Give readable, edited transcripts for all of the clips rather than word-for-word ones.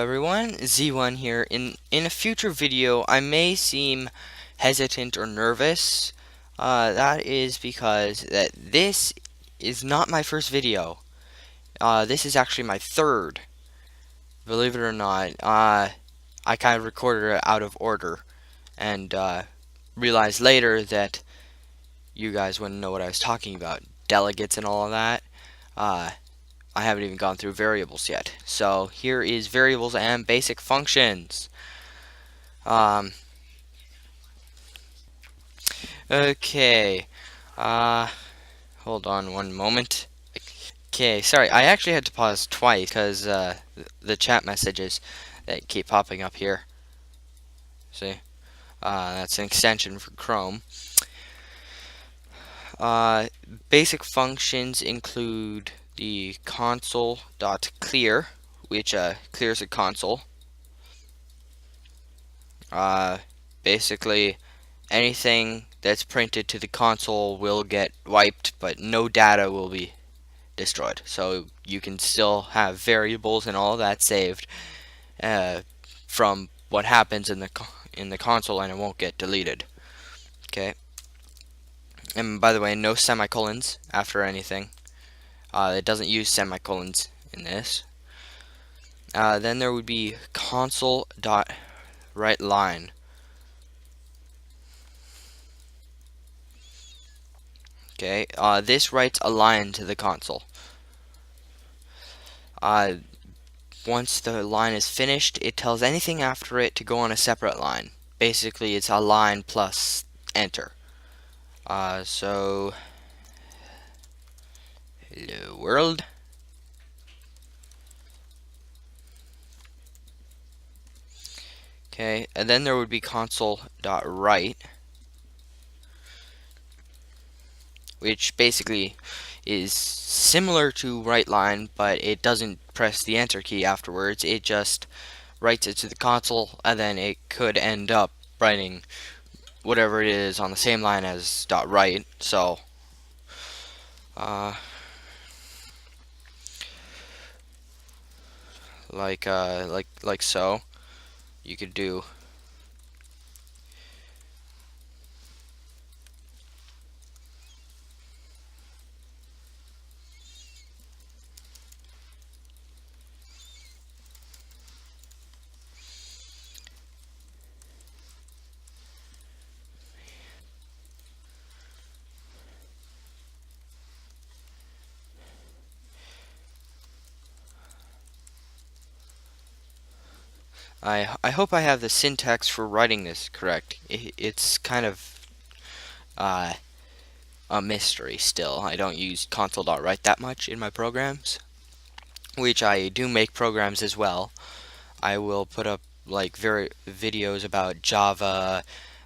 Everyone, Z1 here. In a future video, I may seem hesitant or nervous. That is because this is not my first video. This is actually my third. Believe it or not, I kind of recorded it out of order and realized later that you guys wouldn't know what I was talking about. Delegates and all of that. Uh, I haven't even gone through variables yet. So here is variables and basic functions. Um, okay. Uh, Hold on one moment. Okay, sorry, I actually had to pause twice because the chat messages that keep popping up here. See? That's an extension for Chrome. Uh, Basic functions include the console.clear, which clears a console. Uh, Basically, anything that's printed to the console will get wiped, but no data will be destroyed. So you can still have variables and all that saved uh, from what happens in the console, and it won't get deleted. Okay. And by the way, no semicolons after anything. It doesn't use semicolons in this. Then there would be console.writeLine. Okay. This writes a line to the console. Uh, Once the line is finished, it tells anything after it to go on a separate line. Basically, it's a line plus enter. So hello world. Okay, and then there would be console.write, which basically is similar to WriteLine, but it doesn't press the enter key afterwards. It just writes it to the console, and then it could end up writing whatever it is on the same line as .write. So, uh, like so, you could do. I hope I have the syntax for writing this correct. It's kind of uh, a mystery still. I don't use console.write that much in my programs, which I do make programs as well. I will put up like videos about Java,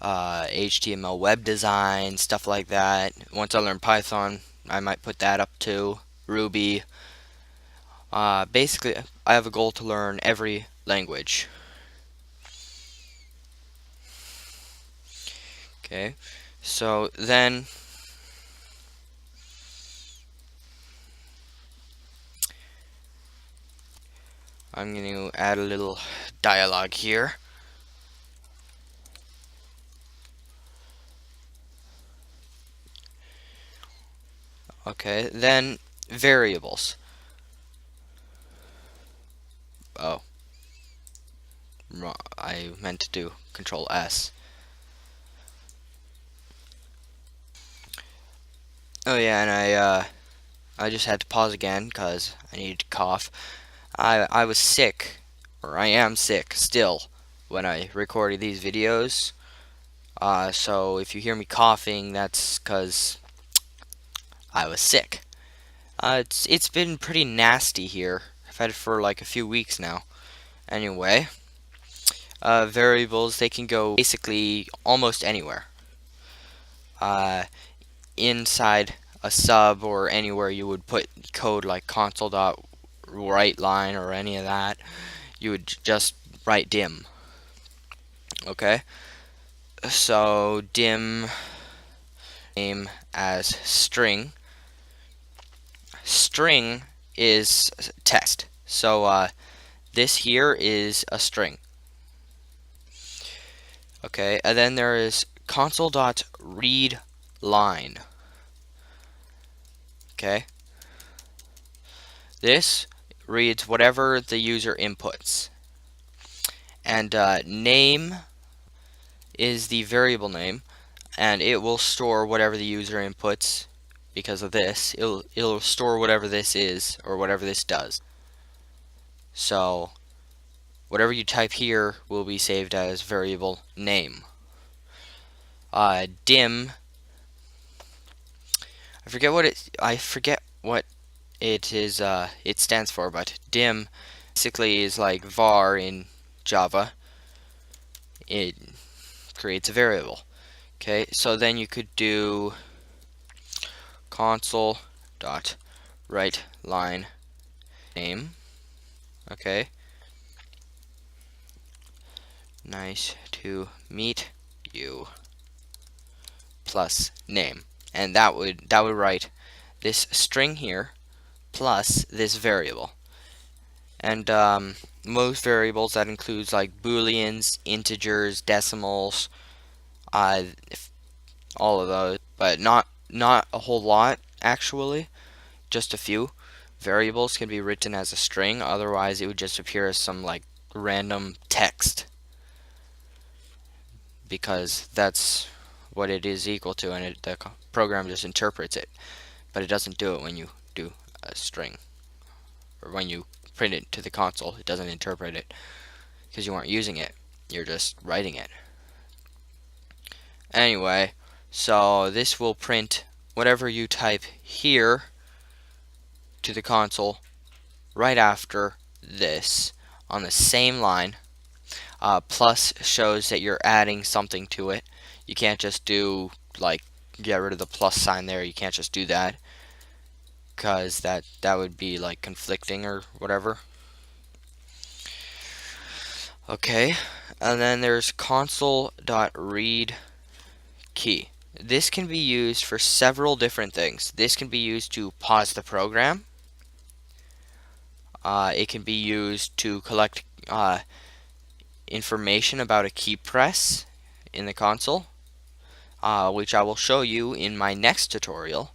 HTML web design, stuff like that. Once I learn Python, I might put that up too. Ruby. Basically, I have a goal to learn every language. Okay, so then I'm going to add a little dialogue here. Okay, then variables. Oh, I meant to do Control S. Oh yeah, and I just had to pause again because I needed to cough. I was sick, or I am sick still, when I recorded these videos. So if you hear me coughing, that's because I was sick. It's been pretty nasty here. I've had it for like a few weeks now. Anyway, variables, they can go basically almost anywhere. Uh, Inside a sub or anywhere you would put code like console.writeLine or any of that, you would just write dim. Okay, so dim name as string. String is test. So This here is a string. Okay, and then there is console.readLine. Okay, this reads whatever the user inputs, and name is the variable name, and it will store whatever the user inputs. Because of this, it'll store whatever this is or whatever this does. So whatever you type here will be saved as variable name. Dim, I forget what it is. It stands for, but dim basically is like var in Java. It creates a variable. Okay, so then you could do console dot write line name. Okay, nice to meet you plus name, and that would write this string here plus this variable. And most variables, that includes like booleans, integers, decimals, all of those, but not a whole lot actually. Just a few variables can be written as a string, otherwise it would just appear as some like random text, because that's what it is equal to, and the program just interprets it, but it doesn't do it when you do a string, or when you print it to the console. It doesn't interpret it because you aren't using it, you're just writing it. Anyway, so this will print whatever you type here to the console right after this on the same line. Plus shows that you're adding something to it. You can't just do like get rid of the plus sign there. You can't just do that, because that would be like conflicting or whatever. Okay, and then there's console.read key. This can be used for several different things. This can be used to pause the program. It can be used to collect information about a key press in the console, which I will show you in my next tutorial.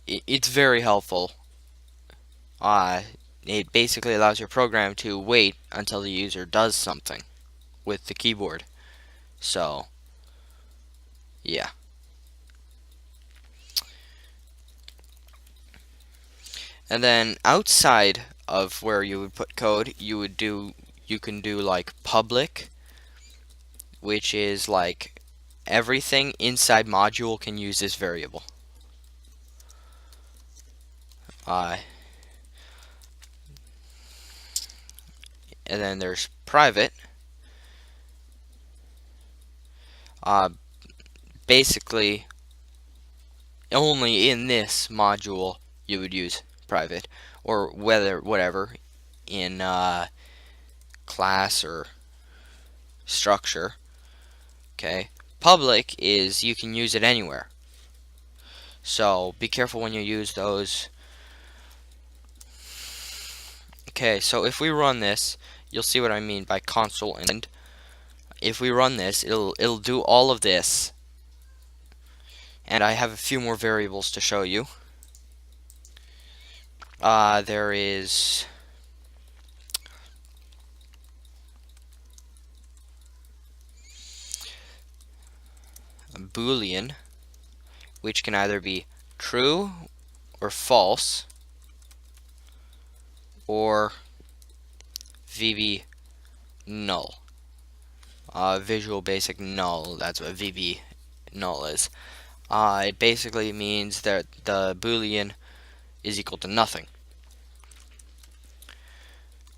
It's very helpful. It basically allows your program to wait until the user does something with the keyboard. So, yeah. And then outside of where you would put code, you can do like public, which is like everything inside module can use this variable. And then there's private. Basically, only in this module you would use private, or whatever in class or structure. Okay, public is you can use it anywhere, so be careful when you use those. Okay, so if we run this, you'll see what I mean by console end. If we run this, it'll do all of this, and I have a few more variables to show you. There is a boolean, which can either be true or false, or VB null. Visual Basic null, that's what VB null is. It basically means that the boolean is equal to nothing,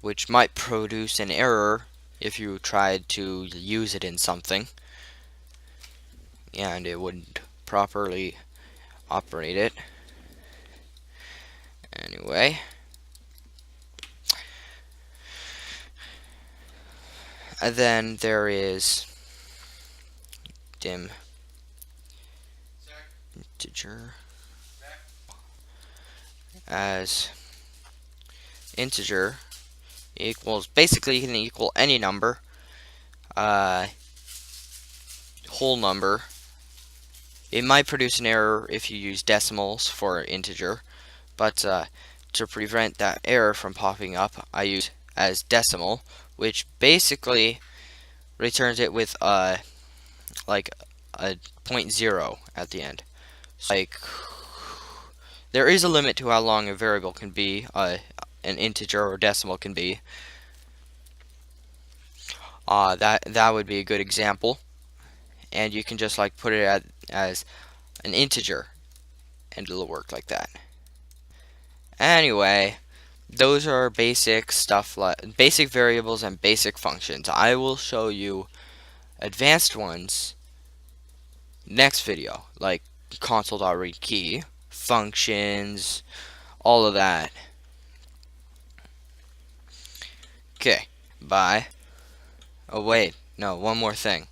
which might produce an error if you tried to use it in something and it wouldn't properly operate it. Anyway, and then there is dim integer as integer equals, basically you can equal any number, whole number. It might produce an error if you use decimals for an integer, but to prevent that error from popping up, I use as decimal, which basically returns it with like a point zero at the end. So, like, there is a limit to how long a variable can be, an integer or decimal can be. That would be a good example, and you can just like put it as an integer, and it'll work like that. Anyway, those are basic stuff, like basic variables and basic functions. I will show you advanced ones next video, like console.read key, functions, all of that. Okay, bye. Oh wait, no, one more thing.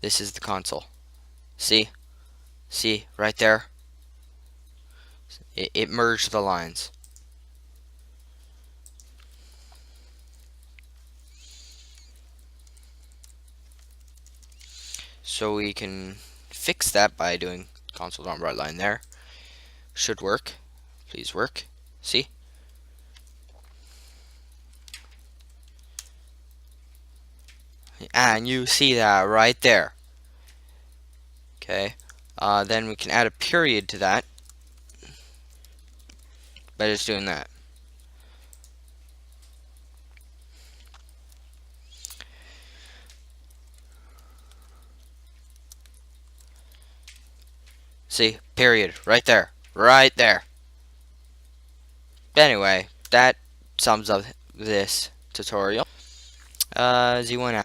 This is the console. See? See, right there? It merged the lines. So we can fix that by doing console.writeLine there. Should work. Please work. See? And you see that right there. Okay. Then we can add a period to that by just doing that. See? Period. Right there. Right there. Anyway, that sums up this tutorial. Z1